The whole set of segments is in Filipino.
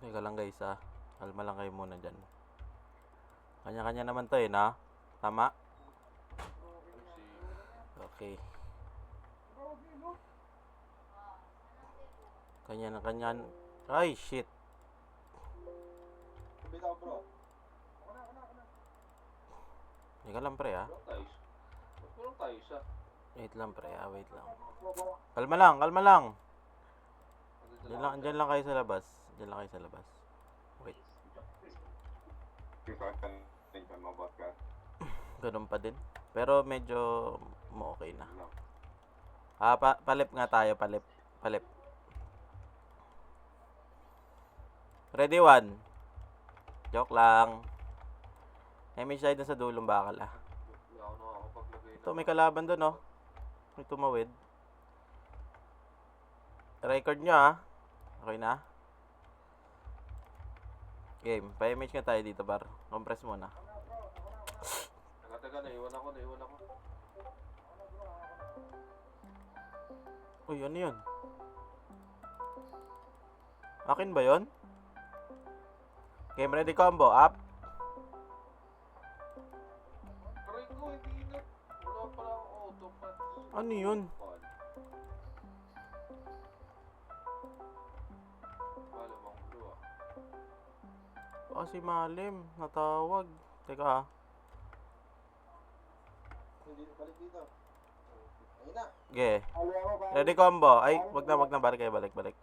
Teka lang guys ah. Kalma lang kayo muna dyan. Kanya-kanya naman to eh, na? Tama? Okay. Kanya-kanya. Ay, shit. Teka lang pre ah. Wait lang pre ah, wait lang. Kalma lang, kalma lang. Diyan lang kayo sa labas. Diyan lang kayo sa labas. Wait. Ganun pa din. Pero medyo okay na. Ah, palip nga tayo, palip. Palip. Ready one. Joke lang. May side na sa dulong bakal ah. Ito, may kalaban doon oh. May tumawid. Record nyo ah. Okay na? Game. Pa-image nga tayo dito par. Compress muna. Teka, naiwan ako. Uy, ano yun? Akin ba yun? Game ready combo. Up. Aray ko, hindi na. Wala pala akong autopat. Ano yun? Malamang blue ah. Kasi malim. Natawag. Teka ah. Hindi na balik dito. Ayun na. Okay. Ready combo. Ay, wag na. Balik.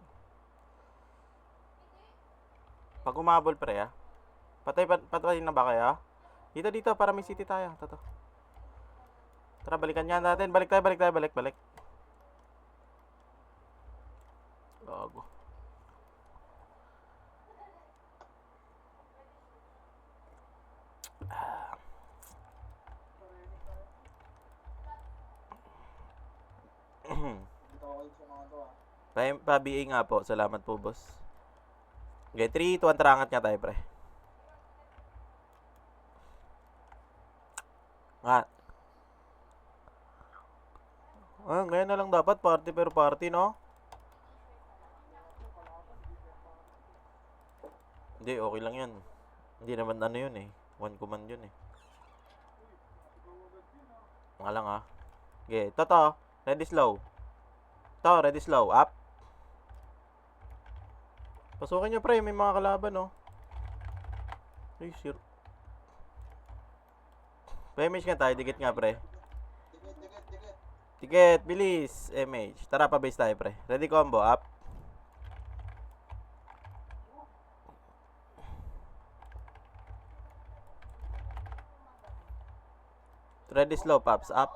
Pag umabol pre ah. Patay na ba kayo? Dito para may city tayo. Toto. Tara, balikan niya natin. Balik. Gago. Pa-BA nga po. Salamat po, boss. Okay, 3, 2, 1, tarangat nga tayo, pre. Nga. Ngayon na lang dapat. Party per party, no? Hindi, okay lang yun. Hindi naman ano yun eh. One command yun eh. Nga lang ah. Okay, toto. Ready slow. Ready slow. Up. Pasukin nyo pre, may mga kalaban no. Ay, sir. Pa-image nga tayo, dikit nga pre. Dikit, bilis. Image. Tara, pa-base tayo pre. Ready combo, up. Ready slow, pops, up.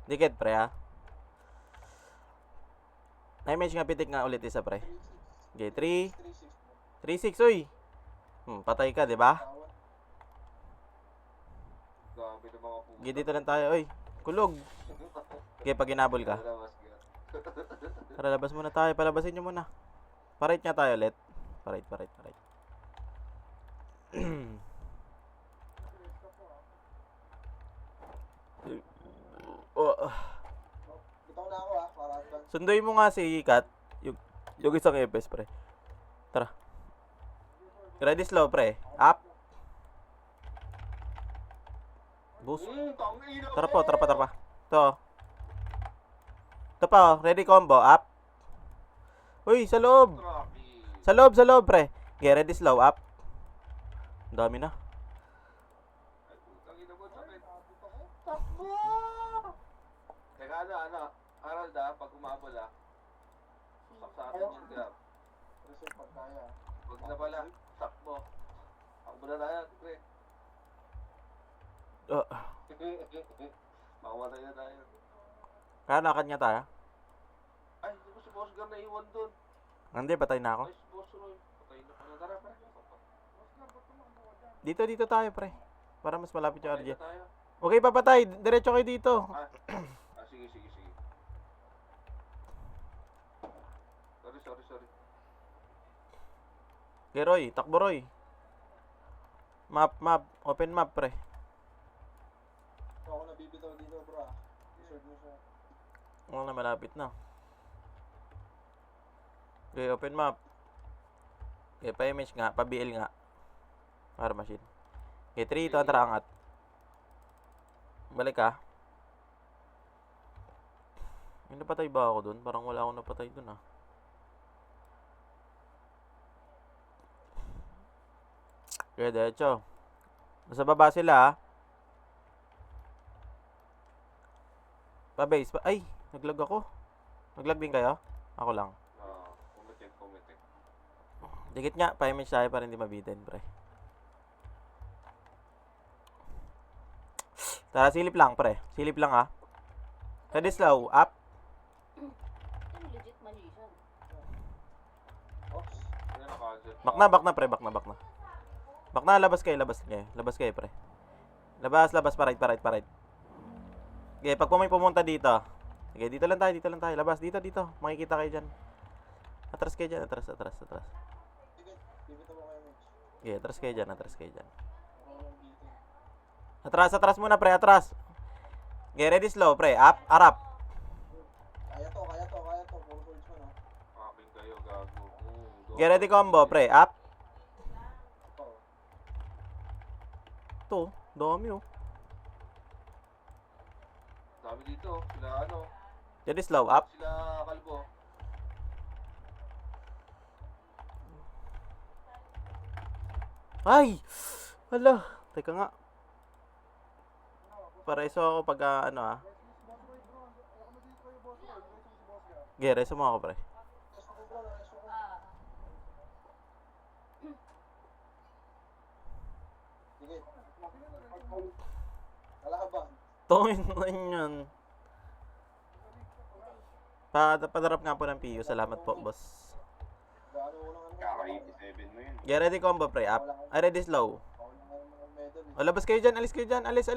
Dikit pre ha. Na-image nga pitik nga ulit isa pre. Okay, 3 3-6 uy. Patay ka, 'di ba? Okay, dito lang tayo oy. Kulog. Okay, pag ginabol ka. Tara, labas muna tayo. Palabasin nyo muna. Parate nga tayo ulit. Parate. Bitaw na ako ah. Sunduin mo nga si Kat. Yung isang EPS, pre. Tara. Ready slow, pre. Up. Boost. Tara pa. Ito pa, oh. Ready combo. Up. Uy, sa loob. Sa loob, pre. Okay, ready slow. Up. Ang dami na. Teka ano, Harold ah, pag umabol ah, saksakin yung grab. Reset pag kaya. Huwag na pala, sakbo. Takbo na tayo, pre. Makamatay na tayo. Kaya nakad nga tayo. Ay, hindi ko si Boss Gar na iwan dun. Hindi, patay na ako. Ay, si Boss Roy. Patay na pala. Tara, pre. Dito tayo, pre. Para mas malapit yung RJ. Patay na tayo. Okay, papatay. Diretso kayo dito. Sige. Sorry. Okay, Roy. Takbo, Roy. Map. Open map, pre. Ako nabibitaw dito, bro. Reserve mo siya. Oo na, malapit na. Okay, open map. Okay, pa-image nga, pa-BL nga. Para machine. Okay, 3, 2, tara, angat. Balik ka. May napatay ba ako dun? Parang wala akong napatay dun, ah. Okay, diretso. Nasa baba sila, ah. Pa-base. Ay, naglag ako. Naglag din kayo? Ako lang. Pumitik. Dikit nga, pa-image tayo para hindi mabitin, pre. Tara, silip lang, pre. Silip lang, ah. Ready, slow. Up. Legit magician. Oops. Yan naka-jet. Back na, pre. Back na. Back na, labas kayo, pre. Labas, pa right. Okay, pag may pumunta dito. Okay, dito lang tayo. Labas, dito. Makikita kayo dyan. Atras kayo dyan, atras. Sige, bibitaw ako kayo, Mitch. Okay, atras kayo dyan. Ako nabibitaw. Atras muna, pre, atras. Okay, ready, slow, pre. Up, arap. Kaya to. Puro swordsman, ha. Akin kayo, gago. Okay, ready, combo, pre. Up. Ito. To, dami, oh. Sabi dito, sila ano, Ready, slow, up. sila kalbo. Ay! Hala, teka nga. Pareso ako pag, ano, ah. Okay, reso mo ako, pre. Resto ko, bro. Resto ko. Sige. Kalaban. Tungin mo yun. Padarap nga po ng PU. Salamat po, boss. Gaano ko lang ano. Kaka-87 mo yun. Okay, ready combo, pre. Up. Ay, ready slow. Ako lang ang mga medal, eh. O, labas kayo dyan. Alis kayo dyan. Alis.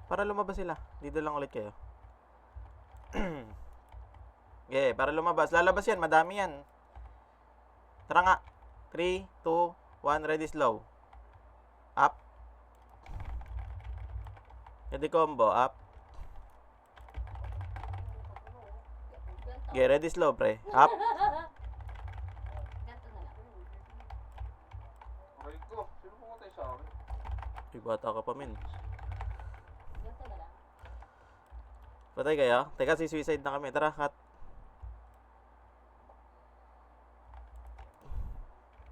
Para lumabas sila. Dito lang ulit kayo. Okay, para lumabas. Lalabas yan. Madami yan. Tara nga. 3, 2, 1. Ready slow. Up. Ready combo. Up. Okay, ready slow, pre. Up. Ganto na lang. Aray ko, sino pumatay sa akin? Uy, bata ka pa, min. Ganto na lang. Patay kayo? Teka, suicide na kami. Tara, cut.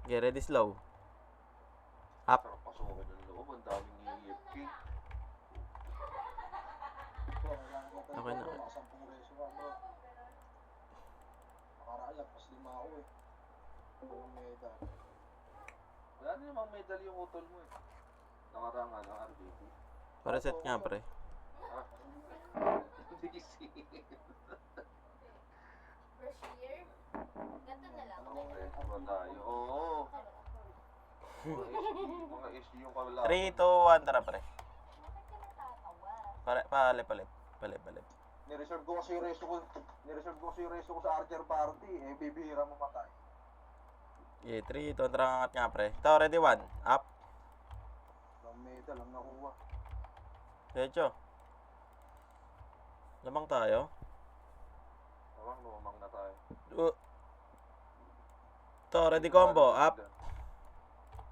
Okay, ready slow. Up. Sarap pasukin ng loob, ang daming EFK. Bro, kailangan ko tayo, Okay na. bro. Nakasampung reso ka, bro. Nakaraan, lagpas 5 ako, eh. Buong medal. Wala na namang medal yung utol mo eh. Nakarang ano, RBT. Para-set nga, pre. Hindi si. First year, ganto na lang. Retro tayo. Oo. Mga SG yung kalala. 3, 2, 1. Tara, pre. Bakit ka natatawa? Palit. Nireserve ko kasi yung reso ko sa Archer Party, eh, bibihira mo matay. Okay, 3, 2, tara, angat nga, pre. Ito, ready 1. Up. Ang medal, ang nakuha. Diretso. Lamang tayo. Parang lumamang na tayo. Ito, ready combo. Up.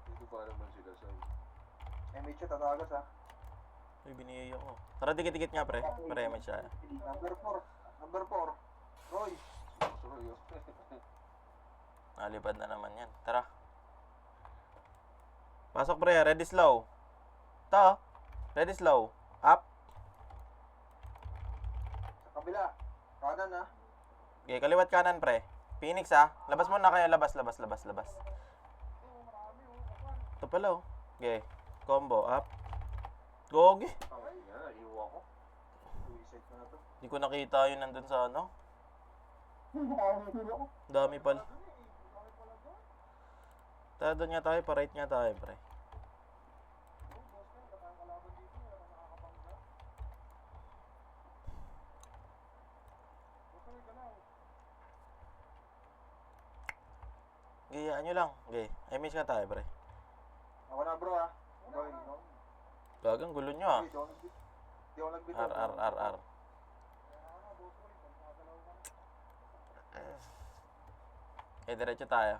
Dito pa naman sila sa. Eh, medyo tatagas, ha. Uy, biniyo ko. Tara, dikit-dikit nga, pre. Para image siya. Number 4. Roy. Sorry. Nalipad na naman yan. Tara. Pasok, pre. Ready slow. Ito. Ready slow. Up. Sa kabila. Kanan, ha. Okay, kaliwat kanan, pre. Phoenix, ah. Labas muna kayo. Labas. Ito pala, oh. Okay. Combo. Up. Gogi. Ay, yan, iwa ko. Suicide ko na to. Hindi ko nakita yun nandun sa ano. Dami pala. Tara, doon nga tayo. Pa-right nga tayo, pre. Gayaan nyo lang. Okay. Image nga tayo, pre. Ako na, bro, ha. Gawin mo. Gagang gulo nyo ah. Hindi ako nagbitaw. R. Diretso tayo.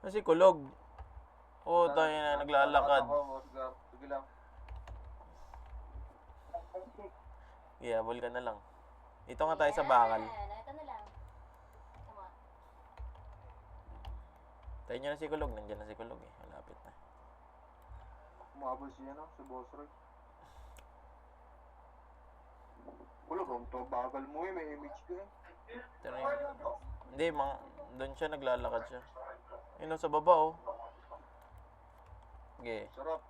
Kasi kulog. Oo, tayo na naglalakad. Sige lang. Habol ka na lang. Dito nga tayo sa bakal. Ito na lang. Tama. Tayo nyo na si kulog. Nandiyan na si kulog eh. Malapit na. Umabol siya no, si Boss Roy. Wala bang to bagal mo eh, may image ka eh. Pero hindi, doon siya naglalakad siya. Yun sa baba oh. Okay. Sarap.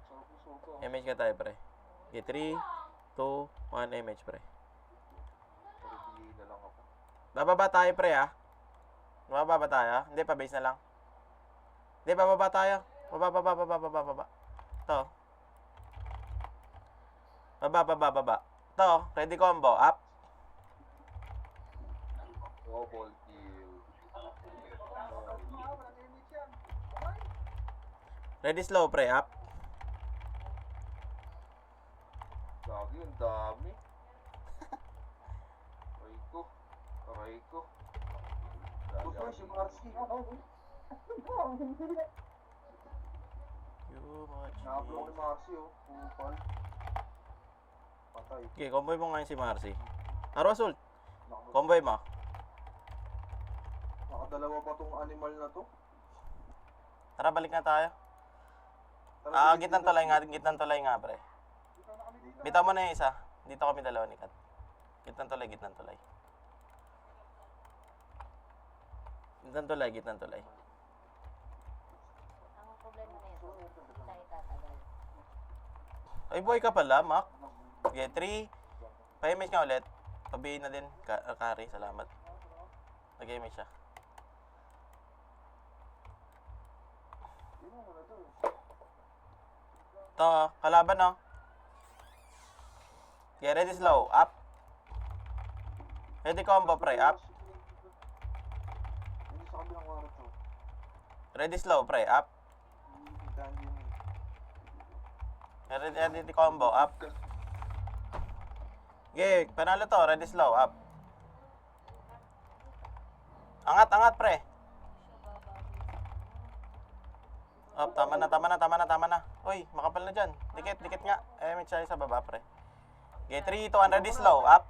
Sarap ng suko. Image ka tayo pre. Okay, 3, 2, 1, image pre. Pagpili na lang ako. Bababa tayo pre ah. Bababa tayo. Hindi, pa-base na lang. Hindi, bababa tayo. Baba. Ito. Baba. Ito, ready combo. Up. Double kill. Ready slow pre. Up. Lagi, ang dami. Aray ko. Boss Roy, si Marcy. Na-upload ni Marcy oh. Kupal. Patay. Okay, comboy mo ngayon si Marcy. Aro assault. Comboy mo. Nakadalawa pa tong animal na to. Tara, balik na tayo. Tara, Gitnang tulay nga pre. Bitaw mo na yung isa. Dito kami dalawa ni Kat. Gitnang tulay. Gitnang tulay. Ang problema na ito, hindi tayo tatagal. Ay, boy ka pala, Mac. Okay, 3. Pa-image nga ulit. Pabihin na din. Kari, salamat. Nag-image siya. Ito, kalaban no. Okay, ready slow. Up. Ready combo, pre. Up. Hindi sa kabilang kwarto. Ready slow, pre. Up. Ready combo. Up. Okay, panalo to. Ready slow. Up. Angat, pre. Up, tama na. Uy, makapal na dyan. Dikit nga. May siya sa baba, pre. Okay, 3, 2, 1, ready slow. Up.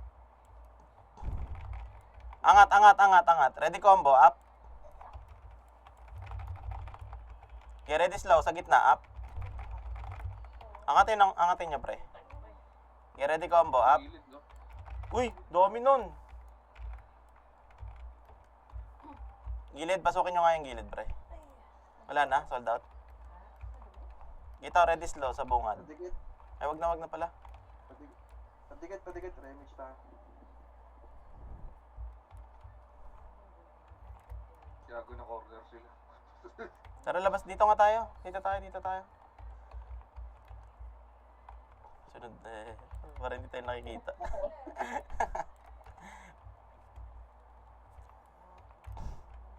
Angat. Ready combo. Up. Okay, ready slow. Sa gitna. Up. Angatin nyo, pre. Okay, ready combo. Up. Gilid, no? Uy, dami nun. Gilid, pasukin nyo nga yung gilid, pre. Wala na, sold out. Ito, ready slow sa bungad. Padikit. Ay, wag na pala. Padikit. Remix tayo. Gago na corner sila. Tara, labas. Dito nga tayo. Dito tayo. Sunod eh. Para hindi tayo nakikita.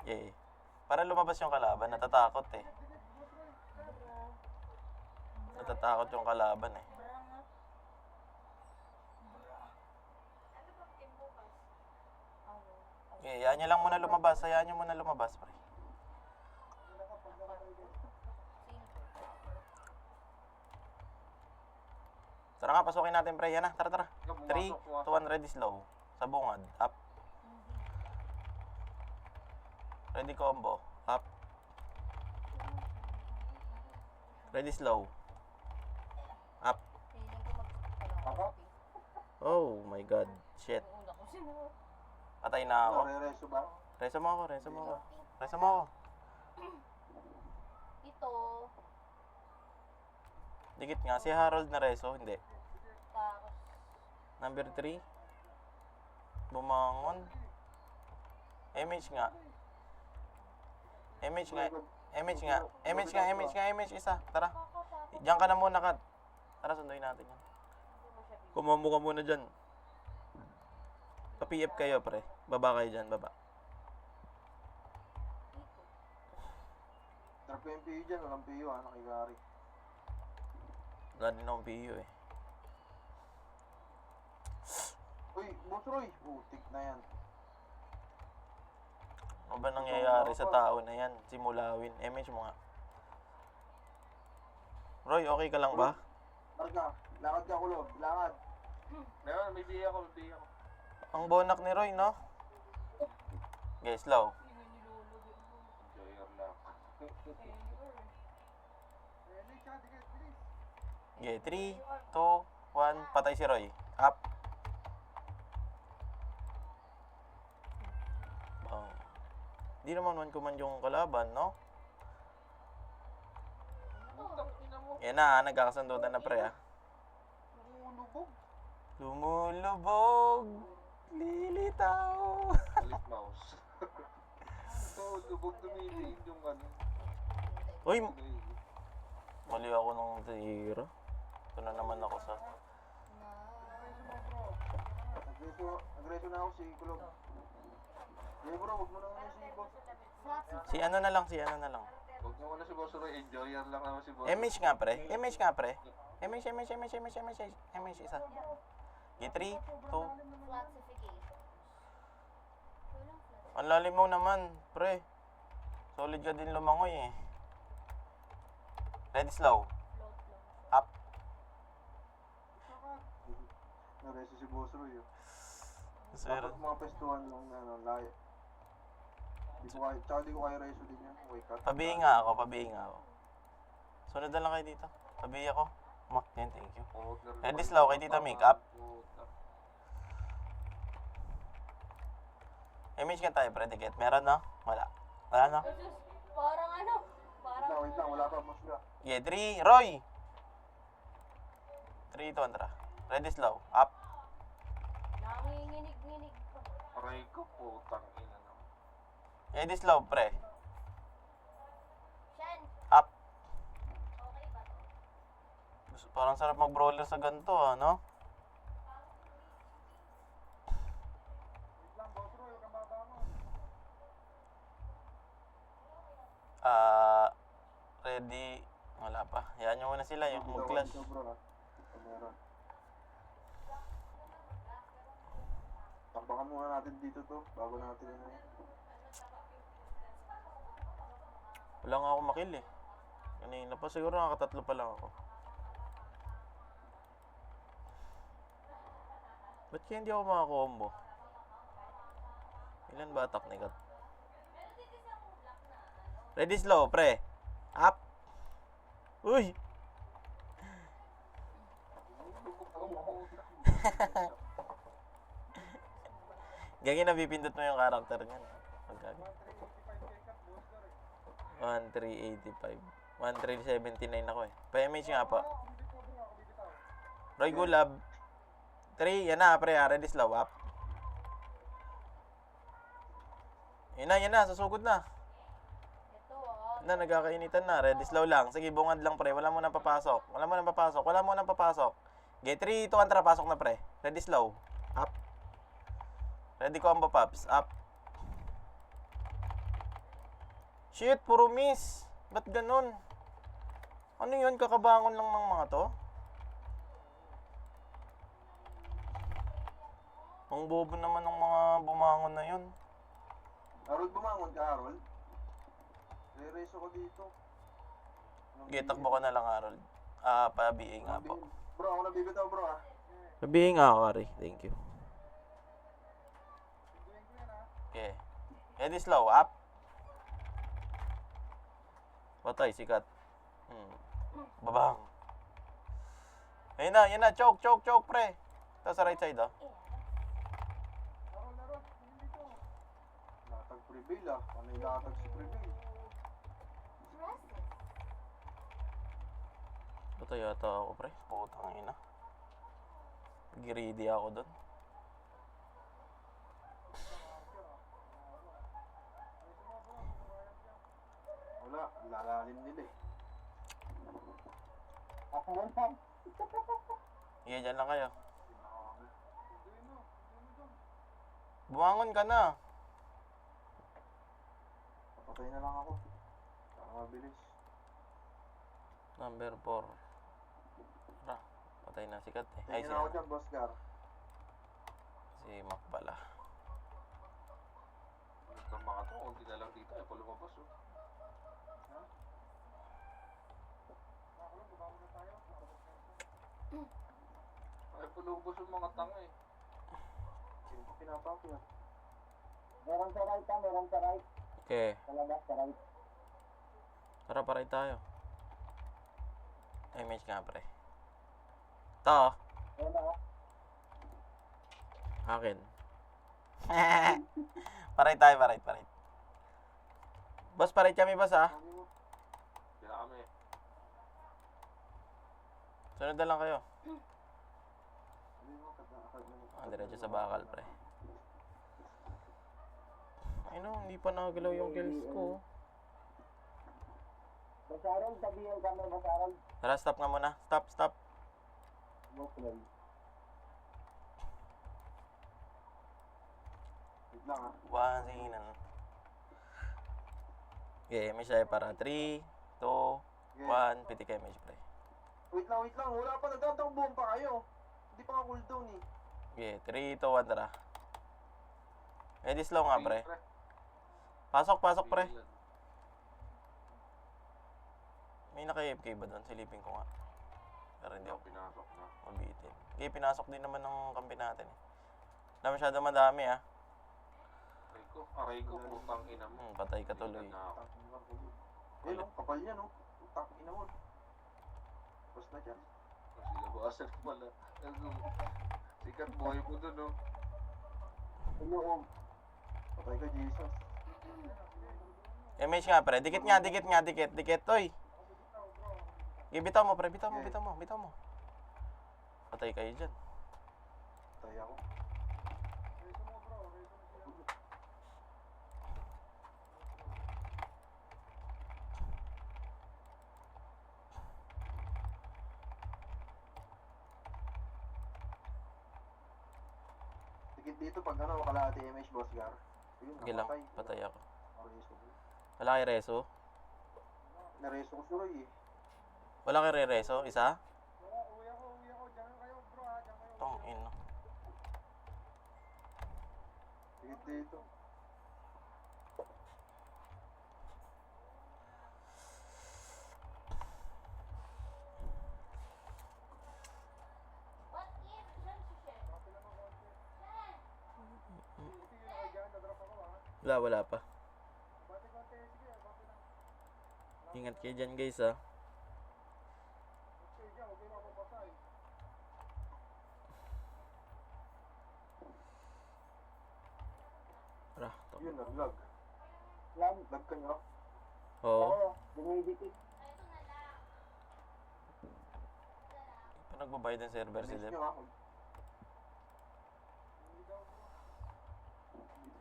Okay. Para lumabas yung kalaban. Natatakot eh. Natatakot yung kalaban eh. Okay, hayaan nyo lang muna lumabas. Pre. Tara nga, pasukin natin, pre. Yan na, tara. 3, 2, 1, ready slow. Sa bungad. Up. Ready combo. Up. Ready slow. Up. Oh my god. Shit. Patay na ako. Nare-reso ba? Reso mo ako. Ito, Dikit nga. Si Harold na reso. Hindi. tapos, Number 3. Bumangon. Image isa. Tara. Diyan ka na muna, Kat. Tara, sunduin natin yan. Kumambo ka muna dyan. Pa-PF kayo, pre. Baba kayo dyan, baba. Mark ko yung PU dyan, walang PU ha, nakigari. Wala din akong PU eh. Uy, Boss Roy! Utik na yan. Ano ba nangyayari sa tao na yan? Simulawin. MH mo nga. Roy, okay ka lang ba? Marka, lakad ka kulob, lakad. Meron, may biya ko, may biya ko. Ang bonak ni Roy, no? Guys, slow. Enjoyer lang. Okay, 3, 2, 1. Patay si Roy. Up. Bang. Di naman man kuman yung kalaban, no? Yan na, nagkakasundutan na pre, ah. Lumulubog. Lumulubog, lilitaw. Alit mouse. Oo, lubog tumili yung ano. Uy, mali ako ng tira. Ito na naman ako sa... Agreso na ako si kulob. Yeah bro, wag mo na ano si boss. Si ano na lang, si ano na lang. Huwag mo muna si Boss Roy, enjoyer lang naman si Boss. MH nga pre, MH nga pre. MH isa. Okay, 3, 2. Flatsification. Walang flat. Ang lalim mo naman, pre. Solid ka din lumangoy eh. Ready slow. Float lang. Up. Nareso si Boss Roy. Sir. Tapos mga pestuhan lang na ano, layo. Tsaka di ko kaya reso din yan. Wake up. Pabihinga ako. Sunod na lang kayo dito. Pabihi ako. Mak, yan, thank you. Ready slow kay Tita Make up. Image ka tayo, pre, ticket. Meron, no? Wala. Wala, no? Parang ano? Parang... Wait lang, wala pa, boss ka. Yeah, 3, Roy! 3, 2, Andra. Ready slow. Up. Nanginginig-nginig pa. Aray ko, putang ina naman. Ready slow, pre. Shan, Up. okay ba to? Parang sarap mag-brawler sa ganito, no? Ready. Wala pa. Hayaan nyo muna sila yung mag-clash. Ito, bro, ha? Ito, meron. Takbakan muna natin dito to, bago natin ano yan. Wala nga ako makill eh. Kanina pa siguro nakakatatlo pa lang ako. Ba't kaya hindi ako makakombo? Ilan ba attack ni Kat? Ready slow, pre. Up. Uy! Gagi nabipindot mo yung karakter niyan. Pagkagi. 1385. 1379 ako eh. Pa-image nga po. Roy Gulab. 3, yan na pre, ready slow up. Yan na, susugod na. Ito ah. Na, nagkakainitan na. Ready slow lang. Sige, bungad lang pre. Wala mo nang papasok. Okay, 3, 2, 1, tara. Pasok na pre. Ready slow. Up. Ready combo pops. Up. Shit, puro miss. Ba't ganun? Ano yun? Kakabangon lang ng mga to? Ang bobo naman ng mga bumangon na yun. Harold, bumangon ka, Harold. Re-reso ko dito. Okay, takbo ka na lang, Harold. Pa-BA nga po. Bro, ako nabibitaw, bro, ha? Pa-BA nga ako, Kari. Thank you. Okay. Ready slow, up. Patay, sikat. Babang. Ayun na. Choke, pre. Ito sa right side, oh. Latag prevail, ah. Ano yung latag si prevail? Impressive. Ito yata ako, pre. Putang ina. Greedy ako dun. Wala, lalalim nila eh. Iya, dyan lang kayo. Bumangon ka na. Papatay na lang ako. Para mabilis. Number 4. Tara, patay na sikat eh. Ay, Tingin ako dyan, Boss Gar. si Mac pala. Itong mga to, kung na lang dito, ay pa lumabas oh. Ay pa lumabas yung mga tanga eh. Sino ko pinapakyan? Meron sa right meron sa right. Okay, Sa labas, sa right. tara paray tayo. Image nga pre. Ito, Ayun na. akin. Paray tayo, paray. Boss, paray kami boss ah. Kaya kami. Sunod na lang kayo. Ano yung Diretso sa bakal pre. Ay no, hindi pa nakagalaw yung kills ko. Basaron, sabihin kami, basaron. Tara, stop nga muna. Stop. Muslim. Wait lang ah. One, sinan. Okay, image tayo para 3, 2, 1. Pitik ka image pre. Wait lang. Wala pa. Nagtatakbuhan pa kayo. Hindi pa nga cooldown eh. Okay, 3, 2, 1, tara. Ready slow nga pre. Pasok pre. May naka-AFK ba doon? Silipin ko nga. Pero hindi ako Pinasok na. mabitin. Okay, pinasok din naman ng kampi natin eh. Na masyado madami ah. Aray ko, putang ina mo. Patay ka tuloy. Na ako. Eh no, kapal niya no. Utak ina mo. Bas na dyan. Kasi labasan pala. Sikat boy mo dun oh. Inuong. Patay ka, Jesus. Image nga pre. Dikit. Toy. Okay, bitaw mo pre. Bitaw mo. Patay kayo dyan. Patay ako. Tikit dito pag ano, kalahati image, Boss Gar. Ayun, Sige lang. namatay. Patay ako. Nareso ko. Wala kay Reso? Nareso ko si Roy eh. Wala kay Reso? Isa? Tong ino. Tikit dito. What if? Diyan si Chef. Diyan. Wala pa. Ingat kayo dyan guys ah. Tara, Yun, nag-lag. Yan. Lag ka niya. Oo. Oo. Dumidikit. Pa nagbabayad ng server si Image Dep. niyo ako. Dito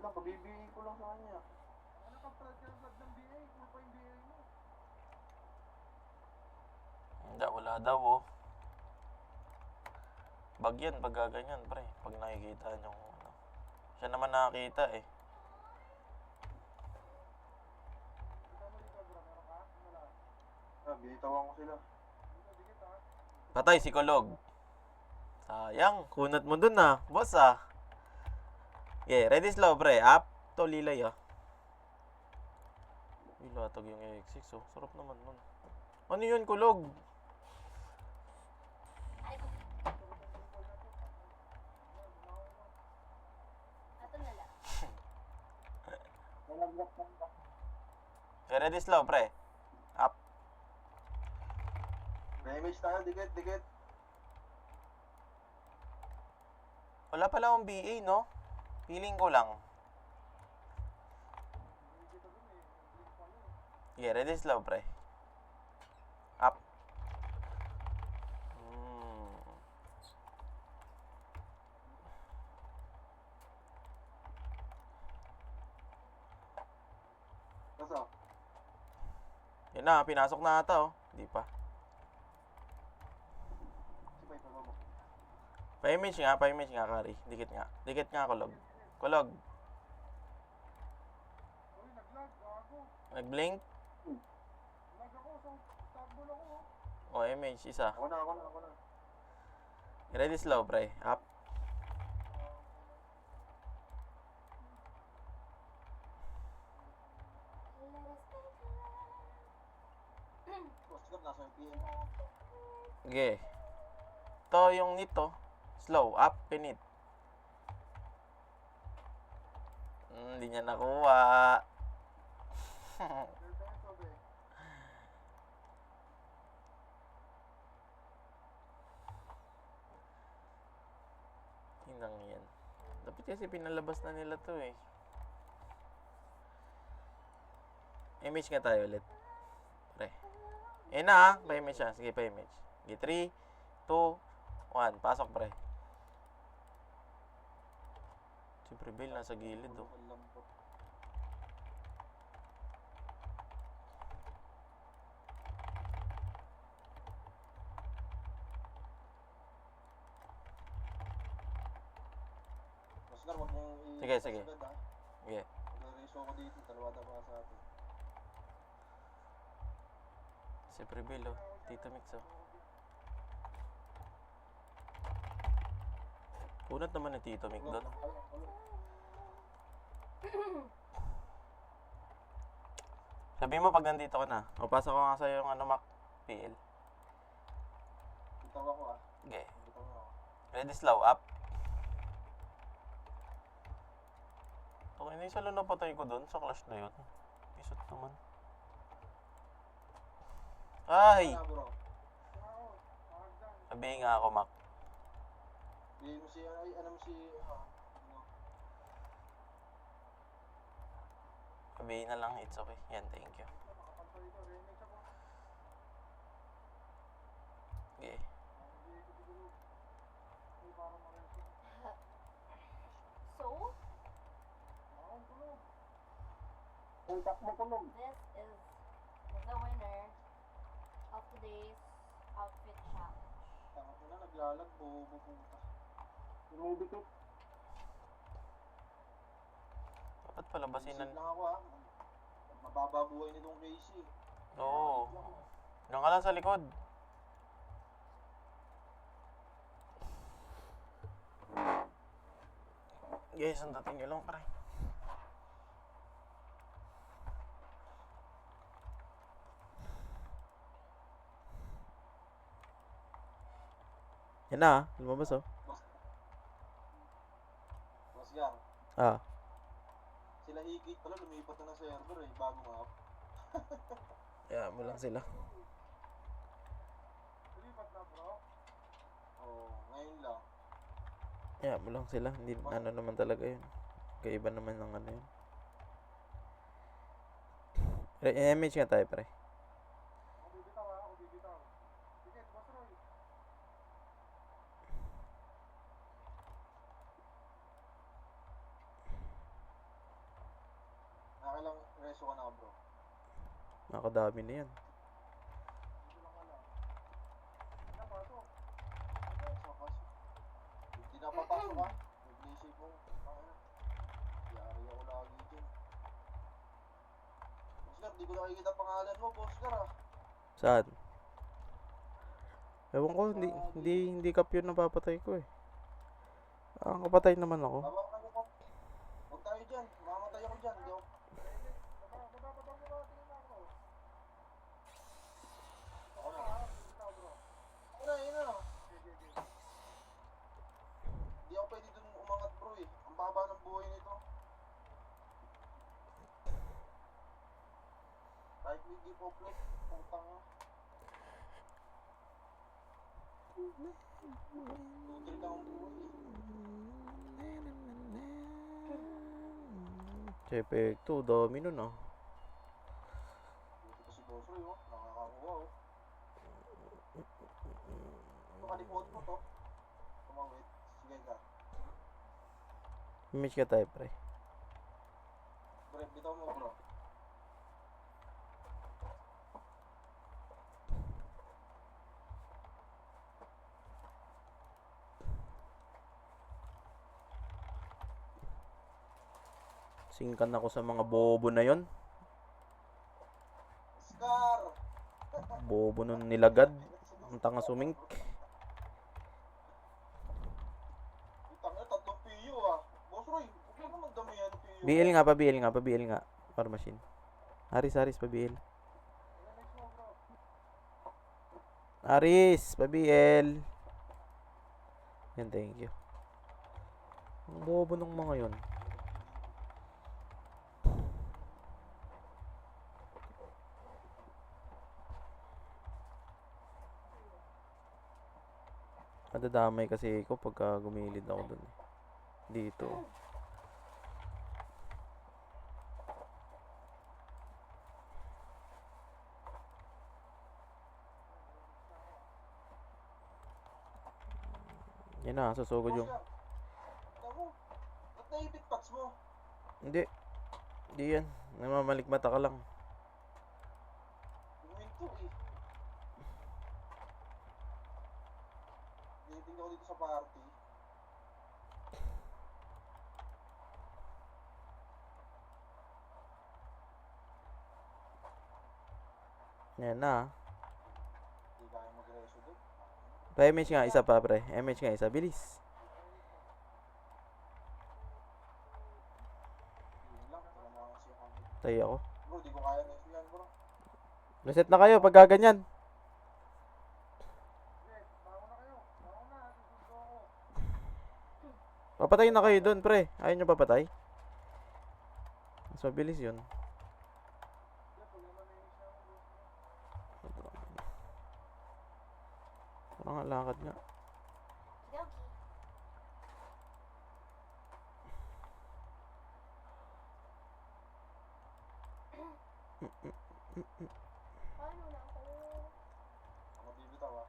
lang, kabibigay ko lang sa kanya. Hindi, wala daw oh. Bag yan, pag gaganyan pre. Pag nakikita nyo ano. Siya naman nakakita eh. Binitawan ko sila. Patay si Kulog. Sayang, kunat mo dun ah. Boss ah. Okay, ready slow pre. Up to lilay ah. Ilatag yung AX6 oh. Sarap naman nun. Ano yun Kulog? Ato na lang. Nalaglag ng ba. Okay, ready slow pre. Up. May image tayo, dikit. Wala pala akong BA no? Feeling ko lang. Okay, ready slow pre. Up. Nasa? Yun na, pinasok na ata oh. Hindi pa. Sipay pa ba mo? Pa-image nga, Kari. Dikit nga, Kulog. Nag-blink? O, MH, isa. Ako na. Ready slow, pre. Up. Boss Gar, nasa yung PM. Okay. Ito yung nito. Slow. Up, pinit. Hindi niya nakuha. Hinang yan. Dapat kasi pinalabas na nila to eh. Image nga tayo ulit. Pre. Eh na ha. Pa-image siya. Sige, pa-image. Sige, 3, 2, 1. Pasok, pre. Siyempre, Bill, nasa gilid oh. Boss Gar, huwag mong Sige, sige. agad, ha? Sige. Mag-reso ako dito, talawada pa sa atin. Siyempre, Bill oh. Tito Mix oh. Punat naman ni Tito Mix doon. Sabi mo pag nandito ka na. O, pasok ko nga sa'yo yung ano, Mac. PL. Bitaw ako, ha? Okay. Bitaw ako. Ready slow, up. Okay, na yung salo na patay ko doon sa clash na yun. Pisot naman. Ay! Ano, bro? Sabihin nga ako, Mac. Bigay mo si, ano mo si, ano? Sabihin na lang, it's okay. Yan, thank you. Okay. So, Utak mo kulog. this is the winner of today's outfit challenge. Tama ko na, naglalag, bubupunta. Dumidikit. Dapat palabasin Isip na. lang ako, ha? Mababa buhay nitong Casey. Oo. Diyan ka lang sa likod. Guys, sandatin nyo lang, pare. Yan na, lumabas oh. Boss Gar, Ah, sila higit pala, lumipat na ng server eh, bago map. yeah, mo lang sila. Lumipat na, bro? Oo, ngayon lang. Yeah, mo lang sila. Hindi, ano naman talaga yun. Kaiba naman ng ano yun. Image nga tayo, pre. Ako bibitaw, ha? Ako bibitaw. Sige, Boss Roy. Nakailang reso ka na, bro? Nakadami na yan. Dito lang wala. Hindi na pasok. Hindi na papasok, ha? Nag-isip mo. Yari ako lagi dyan. Boss Gar, di ko nakikita pangalan mo, Boss Gar, ha? Saan? Ewan ko, hindi kap yun napapatay ko eh. Ang kapatay naman ako. Baba ka na mo. Huwag tayo dyan. Mamamatay ako dyan. Hindi ako. Ako na. Ako na, yun na. Hindi ako pwede dun umangat, bro eh. Ang baba ng buhay nito. Kahit may give up like, putang nga. Tutol ka ang buhay eh. Chepe 2, dami nun ah. Dito pa si Boss Roy, oh. Nakakakuha, oh. Makalikot mo to. Tumawit. Sige ka. Image ka tayo, pre. Bro, bitaw mo, bro. Singkan ako sa mga bobo na yon. Scar! Bobo nun nilagad. Ang tanga sumink. Itang na, 3 PU ah. Boss Roy, huwag mo naman damihan ng PU. BL nga, pa-BL nga, pa-BL nga. War machine. Haris, pa-BL. Haris, pa-BL. Yan, thank you. Ang bobo ng mga yun. Madadamay kasi ako pagka gumilid ako dun. Dito. Yan na, susugod yung... Ako, ba't naipit pats mo? Hindi. Hindi yan. Namamalikmata ka lang. Huminto eh. Dating ako dito sa party. Yan na. Hindi kaya mag-reso doon. Pa-MH nga, isa pa pre. MH nga, isa. Bilis. Yun lang, wala na ako siya kami. Tayo ako. Bro, di ko kaya reso yan bro. Reset na kayo pag gaganyan. Papatayin na kayo dun, pre. Ayaw nyo papatay? Mas mabilis yun. Parang lakad nga. Kidoki. Paano na ako? Ako bibitaw ah.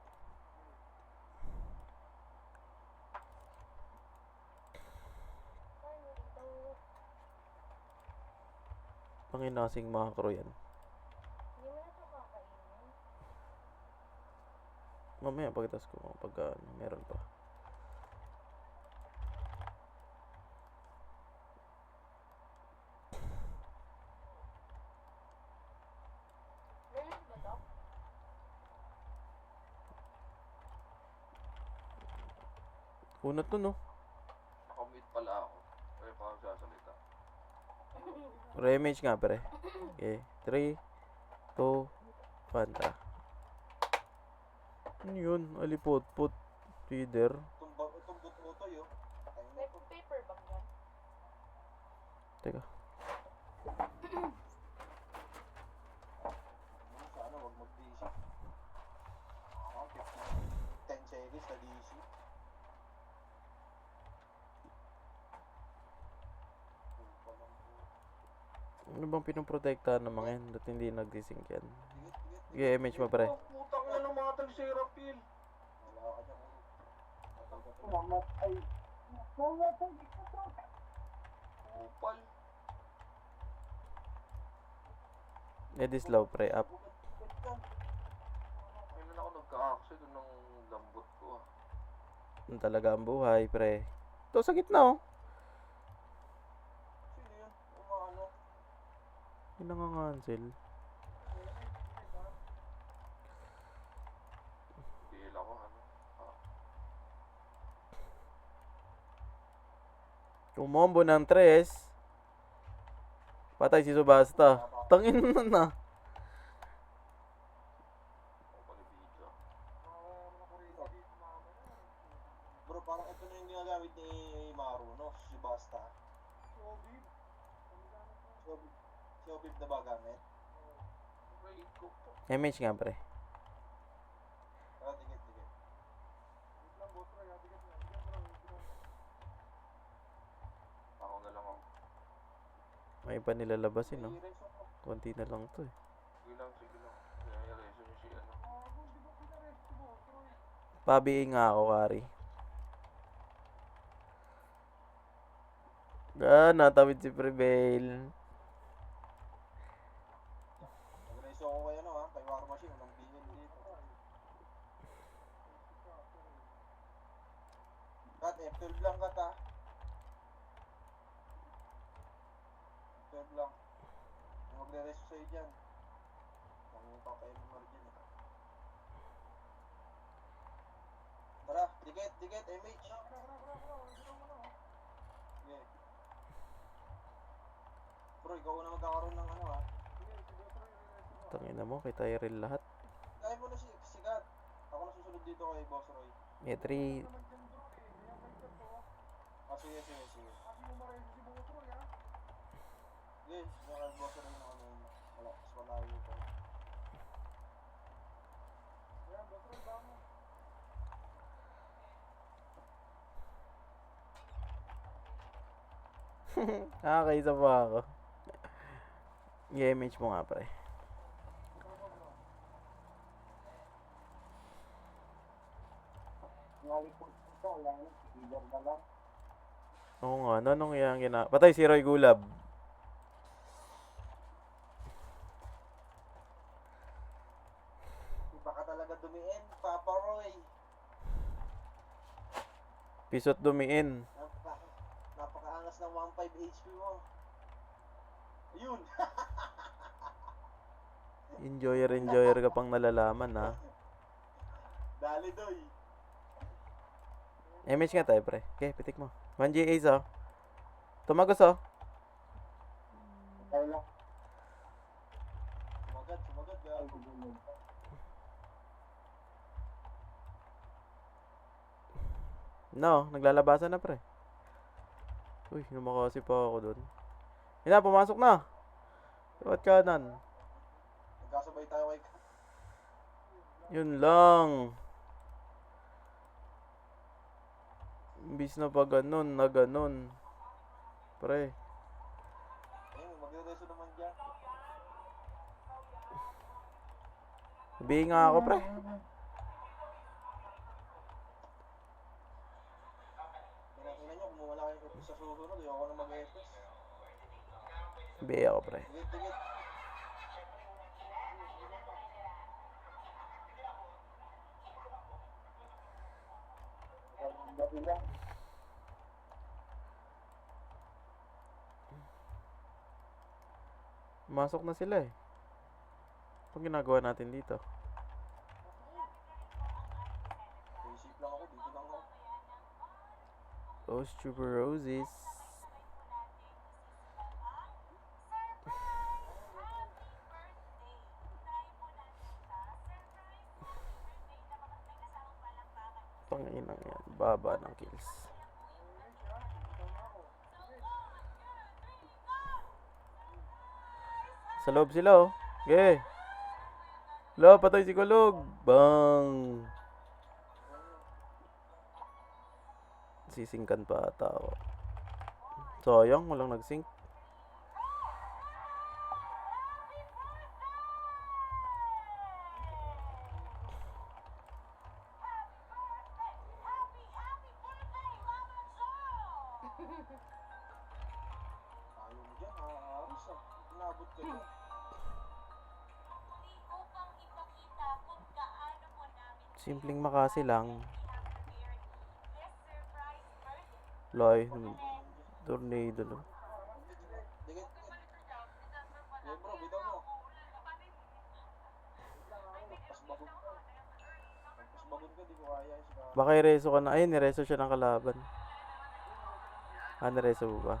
Paano dito? Panginasing mga crew yan. Hindi mo na ito kakainin. Mamaya pagkatas ko pag meron pa. Meron ba ito? Unat to no. Nakamute pala ako. Kaya pa ako sasalita. Remage nga pre. Okay. 3, 2, 1, tara. Ano yun? Alipot-pot. Feeder. Tumbot mo to yun. Patay mo May to. paper bag yan. Teka. Sana wag mag-DC. 10 seconds na DC. Ano bang pinoprotektahan ng mga yan? Ba't hindi nag-desync yan? Tigit. Okay, image mo pre. Oh, putang na ng mga tagsira, Phil. Wala ka dyan. Mamatay. Mamatay. Upal. Edis low pre. Up. Kailan ako nagka-axel doon ng lambot ko ah. Yun talaga ang buhay pre. Ito sa gitna oh. Sino yun? Umano. Yung nangangansel. Feel ako ano. Kumombo ng 3. Patay si Subasta. Tangin na. Ako pala video. Bro, parang ito na yung ginagamit ni Maru, no? Si Basta. Showbib na ba gamit? Raid ko po. Image nga pre. Ah, tigit. Ako na lang ako. May pa nilalabasin no. I-reso ko. Konti na lang to eh. Sige lang. Kaya reso niyo si ano. Pabiing nga ako, Kari. Natawid si Prevail. Nag-reso ako kay ano ha, kay War Machine, unang bingin dito. Kat, F12 lang kat ha. F12 lang. Yung magre-reso sa'yo dyan. Ang papayag mo rin dyan eh. Tara, dikit, MH. Sige. Bro, ikaw na magkakaroon ng ano ha. Tangina mo, kay Tyrell lahat. Kaya mo na sigat. Ako na susunod dito kay Boss Roy. May 3. Ah, sige. Sige, sige kay Boss Roy na ano yun. Wala, mas malayo pa. Nakakaisa pa ako. I-image mo nga, pre. Nalipot ito, wala na, leader na lang. Oo nga, ano nung yung Patay si Roy Gulab. Iba ka talaga dumiin, Papa Roy. Pisot dumiin. Napakaangas ng 1.5 HP mo. Ayun. Enjoyer ka pang nalalaman, ha. Dali, Doy. Image nga tayo, pre. Okay, pitik mo. 1G Ace, oh. Tumagos, oh. Kaya lang, Sumagat, ay, gago. bumulong. No, naglalabasan na, pre. Uy, lumakasi pa ako dun. Yun na, pumasok na. Iwat kanan. Nagkasabay tayo kay... Yun lang. Imbis na pa ganun, na ganun. Pre. Ayun, magre-reso naman dyan. Sabihin nga ako, pre. Tingnan nyo, kung wala kayo sa susunod, ayoko na mag-EPS. Sabihin ako, pre. Dikit. Dati lang, Masok na sila, eh. Anong ginagawa natin dito? Basic lang ako, dito lang ako. Oh, Super Roses. Panginang yan. Baba ng kills. Sa loob sila, oh. Okay. Lo, patay si Kulog. Bang. Sisingkan pa ata ako. Sayang, walang nag-sync. Ayaw mo dyan, aaris ah. Inabot ka dyan. Simpleng makasi lang. Loy, tornado no. Dikit. Yeah, bro, bitaw mo. Pagpasbagon ka, di ko kaya. Baka i-reso ka na. Ay, nireso siya ng kalaban. Ah, nireso mo ba?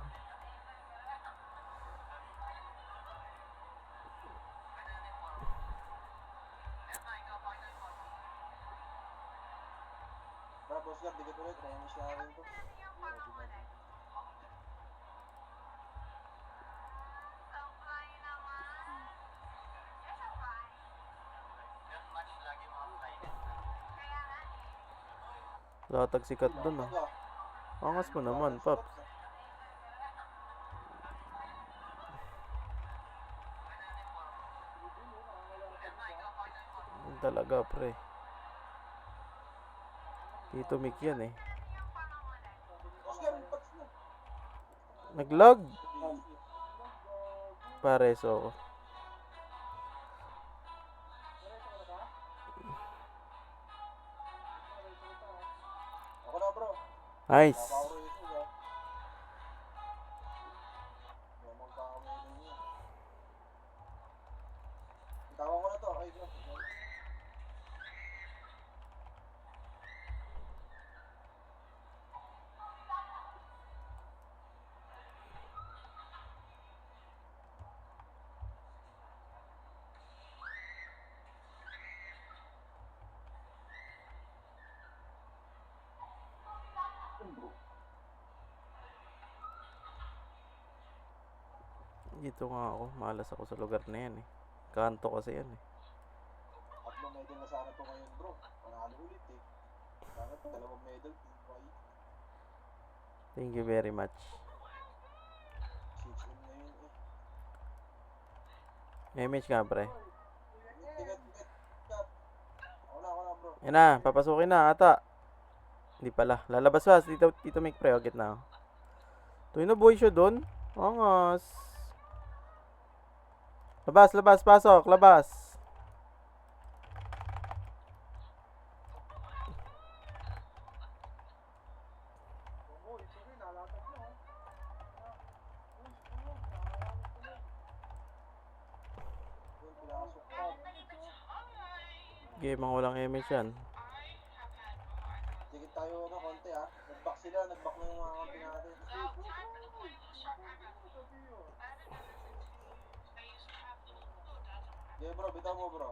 Tara, boss guard, dikit ulit. Remish na rin to. Latag sikat dun, ah. Angas mo naman, Paps. Yun talaga, pre. Dito mic yan, eh. Oscar, pats na. Nag-log. Pareso ako. Ako na, bro. Nice. Power ito, ha. Huwag magkakamali niya. Itawan ko na to. Ay, bro. Dito nga ako. Malas ako sa lugar na yan eh. Kanto kasi yan eh. Tatlong medal na sana to ngayon bro. Panalo ulit eh. Sana dalawang medal. Thank you very much. 6M na yun Image nga pre. Ticket. Ako na bro. Yan na, papasukin na ata. Hindi pala. Lalabas pa. Tito Mick pre. Agit na. Tuloy na boy siya doon. Angas. Labas. Pasok. Labas. Yun, pinasok pa. Game ang walang image yan. Ticket tayo na konti ah. Nag-back sila. Nag-back na yung mga kampi natin. Okay bro, bitaw mo bro.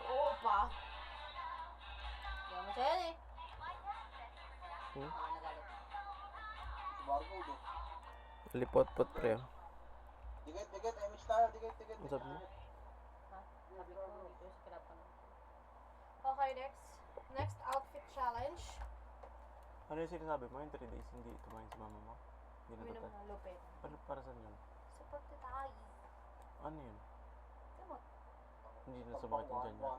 Oo pa. Hindi mo siya yan eh. Hmm? Nagalit. Si Barcode eh. Lipot-pot pre. Oh. Ticket, image tayo. Ticket. What's up, mo? Ha? Sabi ko dito sa pinapanood. Okay, next outfit challenge. Ano yung sinasabi mo? Yung 3 days hindi kumain si mama mo? Hindi na Uminom tatay. ng lupit. Ano para saan yun? Sa pagtatay. Ano yun? Gamot. Hindi na sumakit yung dyan niya.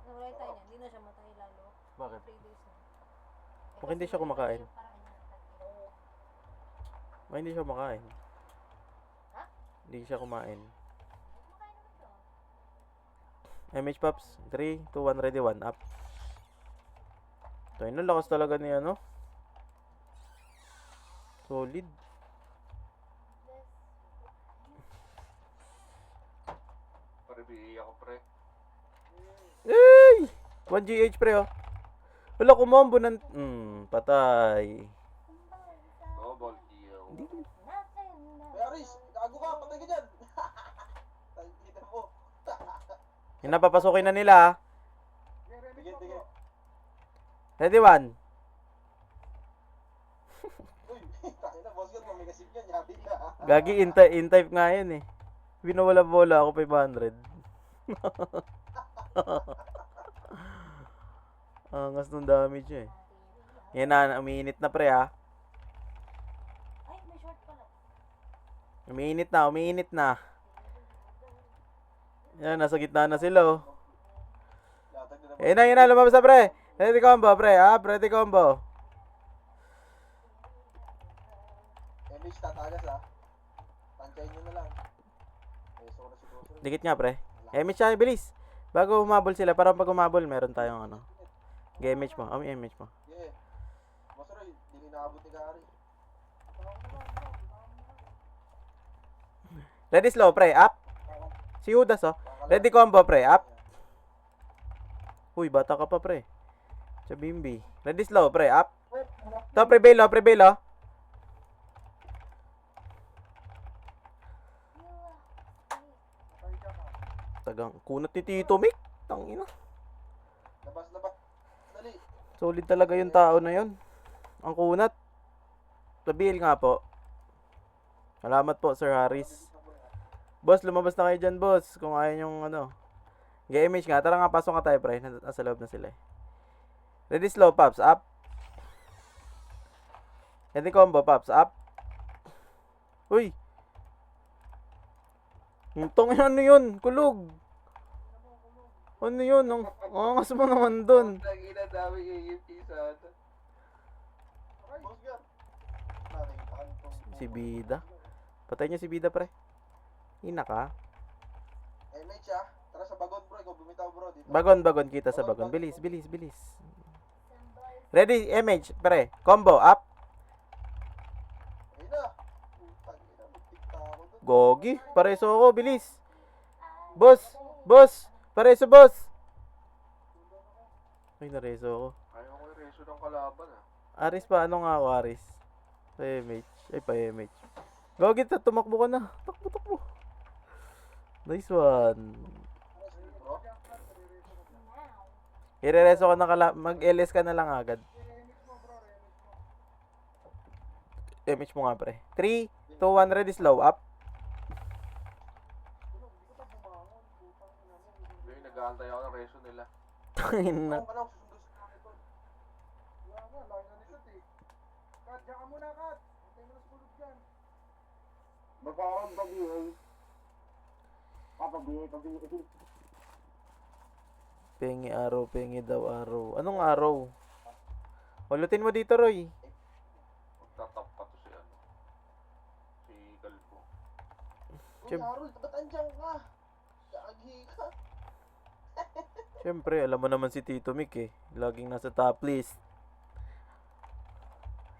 Nawalay tayo niya. Hindi na siya matay lalo. Bakit? 3 days na. Bakit hindi siya kumakain? Bakit hindi siya kumakain? Ha? Hindi siya kumain. Kumakain naman to. MH Pops, 3, 2, 1, ready, 1, up. Tayo na, lakas talaga ni ano. Solid. Pare, bihiyay ako, pre. Ay! 1 GH pre oh. Wala kumombo ng... patay. Double kill. Hey Aris, gago ka. Patay ka dyan. Tayo kita mo. Yung napapasukin na nila ah. Ticket. Ready, 1. Uy, tayo na. Boss God, mamigasip yan. Yabi ka. Gagi, in-type nga yun eh. Binawala-bola ako 500. Angas nung damage niya eh. Yan na, umiinit na pre ah. Ay, may short pala. Umiinit na. Yan, nasa gitna na sila oh. Latag na naman. Yan na, lumabas na pre. Ready combo pre, ready combo. Image tatagas ah. Tansyahin nyo na lang. Reso ko na siguro. Dikit nga pre. Image siya, bilis. Bago humabol sila, para pag humabol, meron tayong ano. Image mo, image mo. Yeah. Boss Roy, hindi inaabot ni Gary. Ready slow pre, up. Si Udas oh. Ready combo pre, up. Uy, bata ka pa pre. Chabimbi. Ready slow pre, up. To prevail oh. Tagang kunat ni Tito Mick. Tangina. Labas. Dali. Solid talaga yung tao na yun. Ang kunat. Tabil nga po. Salamat po Sir Harris. Boss, lumabas na kayo dyan boss. Kung ayaw yung ano. Image nga. Tara nga, pasok nga tayo pre. Nasa loob na sila eh. Ready slow, Pops. Up. Ready combo, Pops. Up. Uy. Tong ano yun? Kulog. Ano yun? Ang angas mo naman dun. Nagina dami AMP sa ano. Boss God. Nakita ko. Si Bida. Patay niya si Bida pre. Ina ka. Image ah. Tara sa bagon bro. Ikaw bumitaw bro. Dito. Bagon kita sa bagon. Bilis. Ready, image, pre. Combo, up. Ayun na. Putang ina. Magtikta ako dun. Gogi. Pareso ako, bilis. Boss. Pareso, boss. Ay, nareso ako. Ayaw ko reso ng kalaban ah. Aris pa, ano nga ako, Aris? Pa MH. Ay, pa MH. Go, kita, tumakbo ka na. Takbo, takbo. Nice one. Bro, Now. Irereso ka na mag-LS ka na lang agad. MH mo nga, pre. 3, 2, 1, ready, slow, up. Yung nag-aantay ako ng reso nila. Tangin na. ano ka lang, susundo sa akin to. Wala nga, laki na ni Kat eh. Kat, diyan ka muna, Kat. Antay mo na sa kulog dyan. Magkakaroon pag-ihay. Pabigay. Pengi araw, pengi daw araw. Anong araw? Ulutin mo dito, Roy. Magtatap pa to si ano. Si Galpo. Uy, Siyem- Harold, ba't andyan ka? Gagi ka. Siyempre, alam mo naman si Tito Mick eh. Laging nasa top list.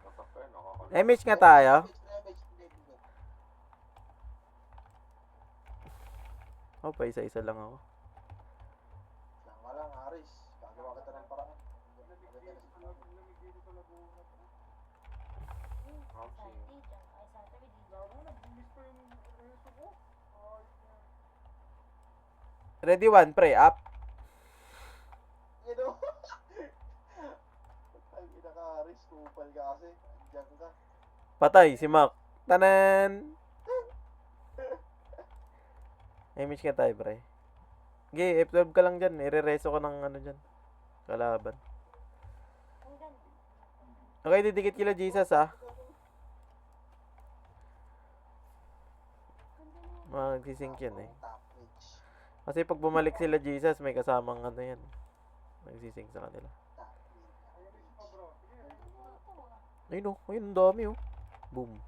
Tatap ka yun, nakakal. MH nga tayo. Oh, pa isa-isa lang ako. Lang ka lang, Haris. Gagawa kita ng paraan. Ramsey. Sunday dyan. Ay, Saturday dyan. Ready, one, pre, up. You know? Ay, ina ka, Haris. Kupal ka kasi. Andyan ka. Patay, si Mac. Tanan! MH nga tayo, pre. Okay, F12 ka lang dyan. Irereso ka ng ano dyan. Kalaban. Ang ganda. Okay, didikit kila Jesus, ha. Magsisync yan, eh. Top edge. Kasi pag bumalik sila Jesus, may kasamang ano yan. Nagsisync sa kanila. Top edge. Ayun, oh. Ayun, ang dami, oh. Boom.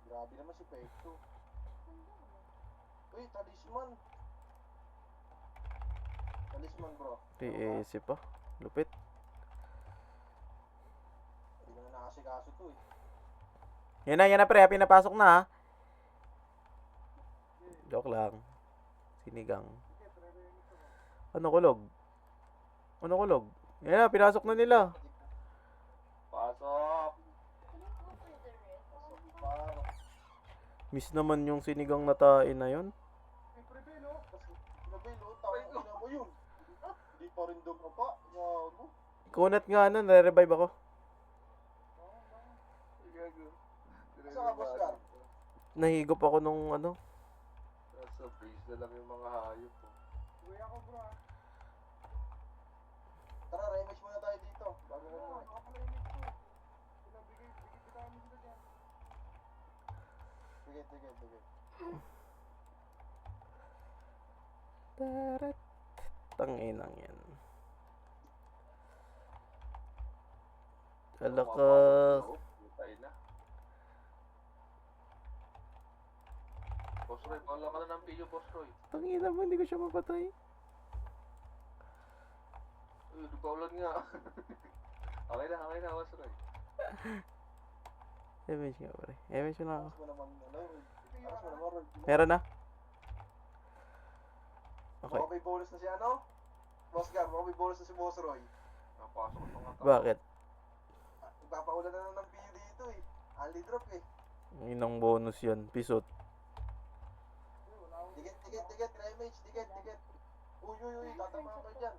Grabe naman si Pekto. Uy, talisman. Talisman, bro. 3AC pa. Lupit. Hindi mo na nakasikaso to eh. Yan na, pre. Pinapasok na, ha. Joke lang. Sinigang. Ano kulog? Ano kulog? Yan na, pinasok na nila. Pasok! Can you go for the red? Paro. Miss naman yung sinigang na tain na yun. Ay, Prebel, oh. Prebel, oh. Tawag na mo yun. Hindi pa rin dumapa. Gago. Kunat nga na, nare-revive ako. Saan ka, boss car? Nahigop ako nung ano. Nasa freeze na lang yung mga hayop ko. Uwi ako, bro. Tara, rematch muna tayo dito. Bago ko mo. Sige. Tarat. Tanginang yan. Ala ka. Tayo na. Boss Roy, bahala ka na ng video, Boss Roy. Tangina mo, hindi ko siya mapatay. Uy, nagpaulan nga. Okay na, Boss Roy. Damage nga, pre. Damage na ako. Aras mo naman, ano. Aras mo naman, Rod. Meron na? Okay. Baka may bonus na si ano? Boss Gar, baka may bonus na si Boss Roy. Napasok ang mga tao. Bakit? Nagpapaulan na ng PU dito eh. Only drop eh. Inang bonus yan. Pisot. Tiget, remage, tiget. Uy, tatama ka dyan.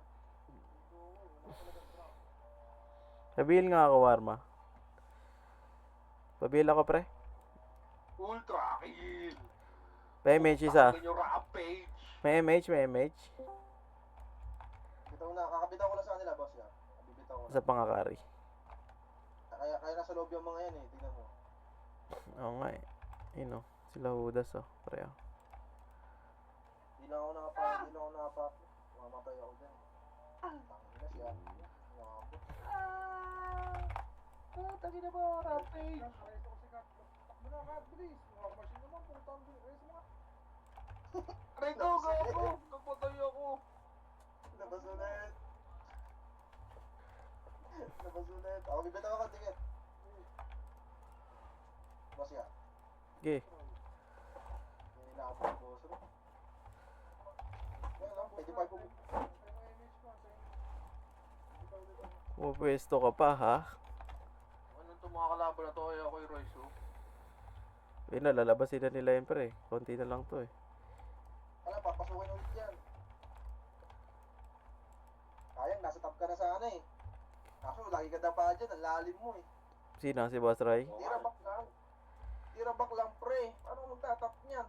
Pabil nga ako, Warma. Pabil ako, pre. Ultra kill! May MH isa. Tangin yung rampage! May MH. Bitaw na, kakabitaw ko lang sa kanila, boss Gar. Bibitaw ko na. Sa pangakari. Kaya nasa loob yung mga yan eh, tingnan mo. Oo nga eh. Ayun oh. Sila Hudas oh. Pre oh. Hindi lang ako nakapa. Mamatay ako dyan. Tangin na siya. Nakapa. Tangin na ba, rampage? Aray ko, gago! Napatay ako! Labas ulit. Ako bibitaw ako, tiget. Boss Gar. Okay. May inaabot ng boss Roy. Kaya lang, pwede pa Pupwesto ka pa, ha? Ano itong mga kalaban na to? Kaya ako yung Royce, oh. Yun na, lalabasin na nila yun, pre. Konti na lang to, eh. Ano, papasukin ulit yan. Kayang, nasa top ka na sana eh. Kaso, lagi ka dapa dyan, ang lalim mo eh. Sino? Si Boss Ray? Tira back lang. Tira back lang, pre. Paano magtatap niyan?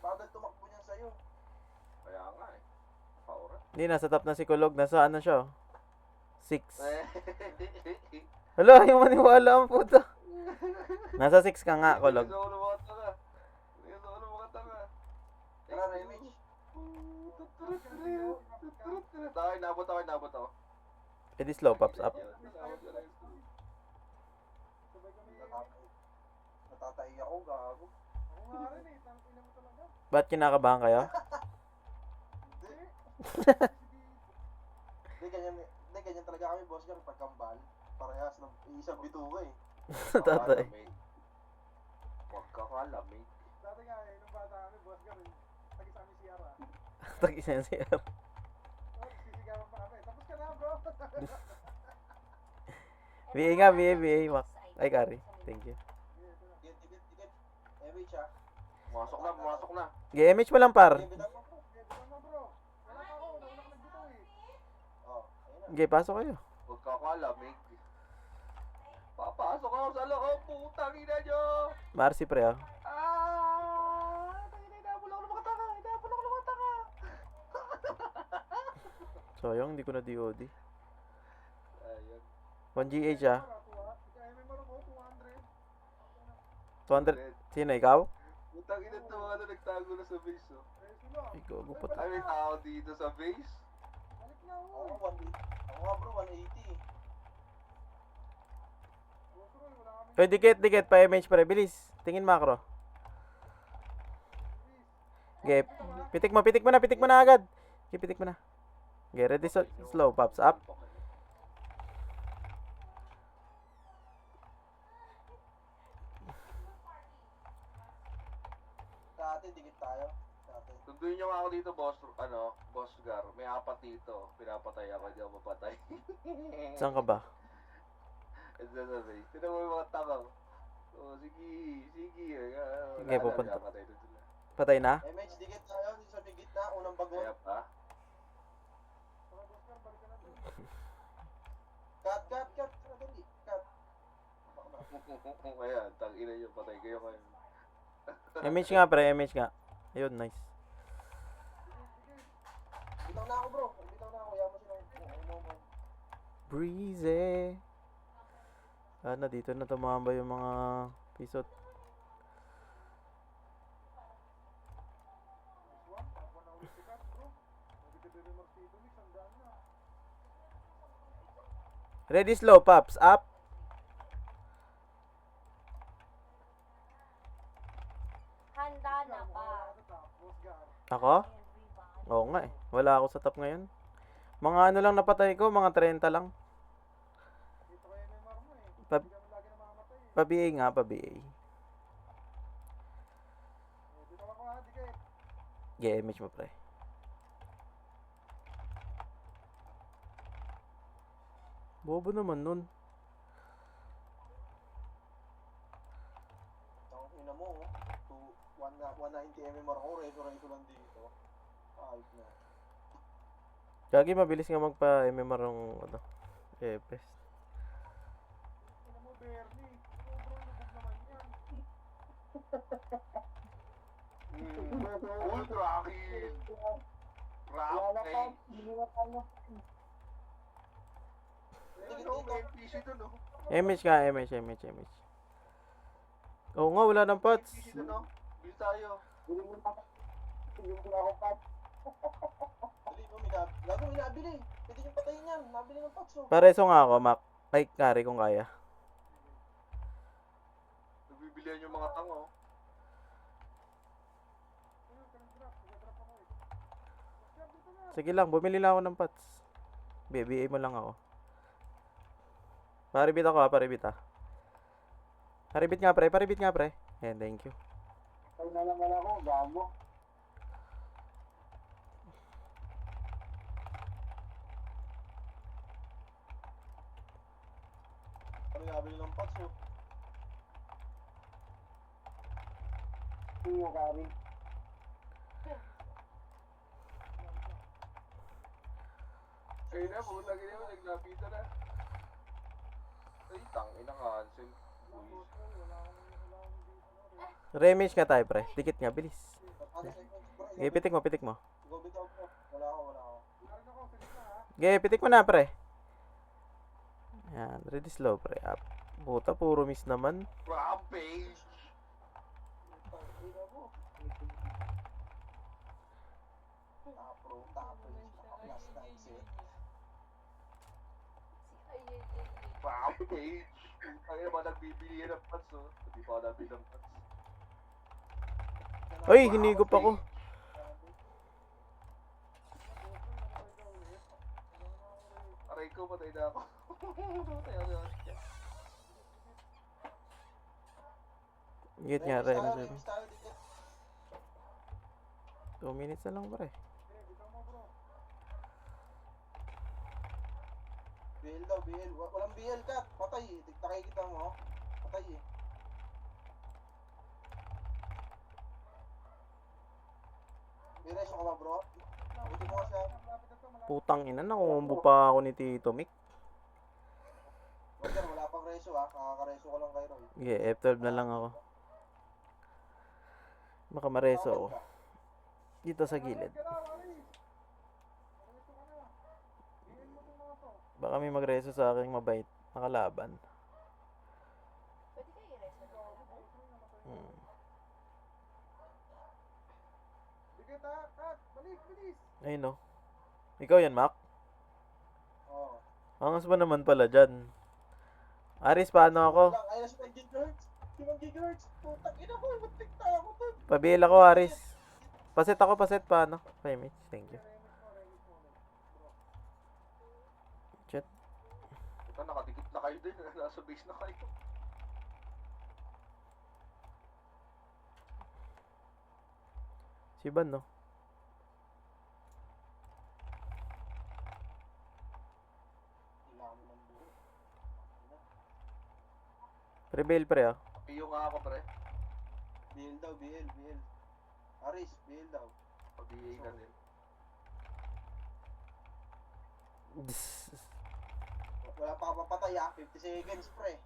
Bagal tumakbo niyan sa'yo. Kaya nga eh. Paura. Hindi, nasa top na si Kulog. Nasa ano siya? 6. Eh. Hala, yung maniwala ang puta. Nasa 6 ka nga, Kulog. Gusto ko na mga tanga. Gusto ko na mga tanga. Tara, Remage. Nabot ako. E di slow pops up. Natatay ako, gago. Ba't kinakabahan kayo? Hindi, ganyan talaga kami, boss, yan, pagkambal. Parehas ng isang bituka eh. Tatay. Huwag ka kalamig. Dati nga eh, nung bata kami, boss, kami, tagis kami CR ah. Tag-isa siya. Sisigawan pa kami. Tapos ka na, bro. VA nga, VA, Mac. Ay, Kari. Thank you. Tikit. Remage ah. Pumasok na. GMH mo lang, par. Bitan mo, bro. Bitan mo, bro. Wala pa ako, nauna ka nagbitaw eh. Oh, ayun na. Okay, pasok kayo. Huwag ka kalamig. Papasok ako sa loob, putang ina nyo! Marcy, pre, ah. Hinabol ako ng mga tanga! Sayang, hindi ko na DOD. Ayun. 1GH, ah. MMR ako, 200. 200. Sino, ikaw? Putang ina to, nagtago na sa base, oh. Ay, gago pa to. Ay, may tao dito sa base. Balik na ako. Ako nga, bro, 180. Oy, dikit. Pa-MH, pre. Bilis. Tingin macro. Okay, pitik mo na agad. Okay, pitik mo na. Okay, ready, slow, pops up. Dati, dikit tayo. Dati. Tunduin nyo nga ako dito, boss Gar. May 4 dito. Pinapatay ako, hindi ako mapatay. Saan ka ba? Ito sa base. Tinan mo yung mga tangang. Oh, sige. Sige, pupunta. Patay na sila. Patay na? MH, dikit tayo. Dito sa may gitna, unang bagon. Kaya pa? Cut. Dali. Cut. Ayan, tangina nyo. Patay kayo ngayon. MH nga, pre. MH nga. Ayun, nice. Bitaw na ako, bro. Bitaw na ako. Yaman silang. Breezy. Sana dito na tumamba yung mga pisot. Ready, slow, pops up. Handa na ba? Ako? Oo nga eh. Wala ako sa top ngayon. Mga ano lang napatay ko, mga 30 lang. Pa-BA nga, pa-BA. GMH mo, pre. Bobo naman nun. Ang ina mo, 190 MMR ako. Reso lang dito. Ayos na. Gagi, mabilis nga magpa-MMR ng ano, Epes. Ina mo, Bernie. Sobrang lubog naman yan. Uy, Rocky! Rocky! May PC dun, oh. MH nga, MH. Oo nga, wala ng pots. PC dun, oh. Bilis tayo. Dali mo, gago, may nabili. Pwede yung patayin yan. Nabili ng patso. Pareso nga ako, Mac. Ay, Kari kung kaya. Nabibilihan yung mga tango. Sige lang, bumili lang ako ng pots. BBA mo lang ako. Paribit ako ha, paribit ha. Paribit nga pre. Ayan, thank you. Ay na naman ako, gago. nakabili ng pots oh. Iyo, Kari. Ayun na, puta ganyan mo, naglapitan na. Ay, tangin na cancel. Uy. Rematch nga tayo, pre. Dikit nga, bilis. Ano seconds bro? Okay, pitik mo, pitik mo. Go bitaw bro. Wala ako. Okay, pitik mo na, pre. Yan, ready slow, pre. Up. Puta, puro miss naman. Rampage! Tapro, naka-plus na exit. Rampage! Ang ina ba nagbibili yan ng pats, oh. Hindi pa ako nabili ng pats. Uy, hinigop ako. Aray ko, patay na ako. Patay na ako. Git nga, Ready re. tayo, ready tayo, dikit. 2 minutes na lang, pre. BL daw, BL. Walang BL ka. Patay eh. Nakikita mo. Patay eh. May reso ka ba bro? Buti mo ka siya. Putang ina, nakumbo pa ako ni Tito Mick. Roger, wala pang reso ha. Nakaka-reso ko lang kay Roy. Okay, F12 na lang ako. Baka mareso ako. Dito sa gilid. Baka may magreso sa aking mabait na kalaban. Pwede kayo i-reset na lang. Hmm. Ayun no. Ikaw yan, Mac? Oo. Angas ba naman pala dyan? Aris, paano ako? Lang, ayun si 1 GHz. Si 1 GHz. Putang ina mo. Matik na ako to. Pabil ako, Aris. Paset ako, paset. Paano? 5 minutes. Thank you. Chat. Ito, nakadikit na kayo din. Nasa base na kayo. Si Ban, no? Kailangan mo ng buo. Prevail, pre, ah. Piyo nga ako, pre. BL daw, BL. Aris, BL daw. Pag-iay na din. Wala pa ka mapatay ah. 50 seconds pre.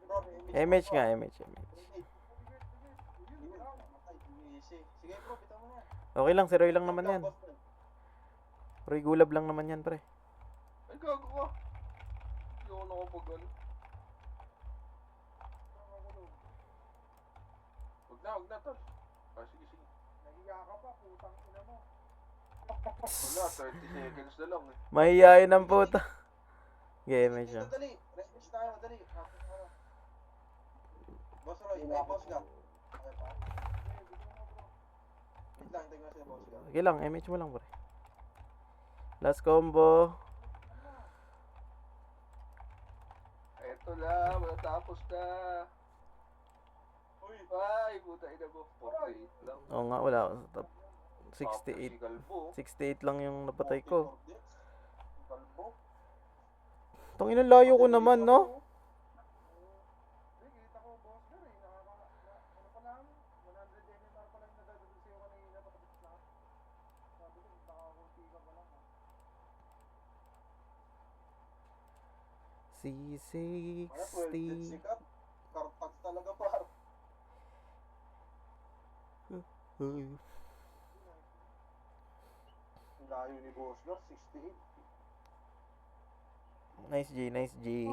Bro, MH nga, MH. Sige bro, bitaw mo na. Okay lang, si Roy lang naman yan. Roy Gulab lang naman yan, pre. Ay, gago ka. Hindi ako nakapag-ano. Huwag na, tol. Ah, sige. Wala, 30 seconds na lang eh. Mahihayin ang puta. Okay, MH siya. Dali, response tayo, dali. Boss Roy, ay boss Gab. Okay pa. Wait lang, tingnan si boss Gab. Okay lang, MH mo lang, pre. Last combo. Eto na, matatapos na. Uy, Ay, puta ina mo. 48 lang. Oo nga, wala ako sa top. 68. Si Galbo. 68 lang yung napatay ko. Kalbo. Tangina, layo ko naman, no? Wala, 12 C60. sikat. Kartag talaga par. Uy. Layo ni boss Gab, 68. Nice G, nice G.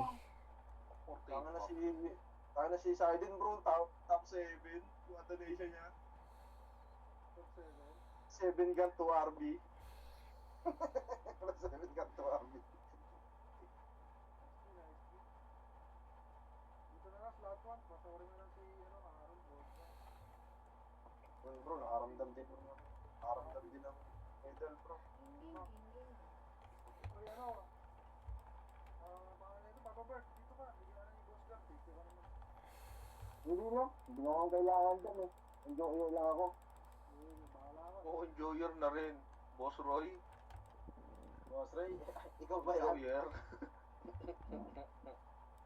Tanga na si Sardin bro, top 7. Yung donation niya. Top 7. 7 gun to RB. 7 gun to RB. Bro, nakaramdam din ng medal bro. Hindi mo. Hindi mo akong kailangan dyan eh. Enjoy lang ako. Oo, enjoyer na rin. Boss Roy. Boss Ray, ikaw ba yan? Enjoyer.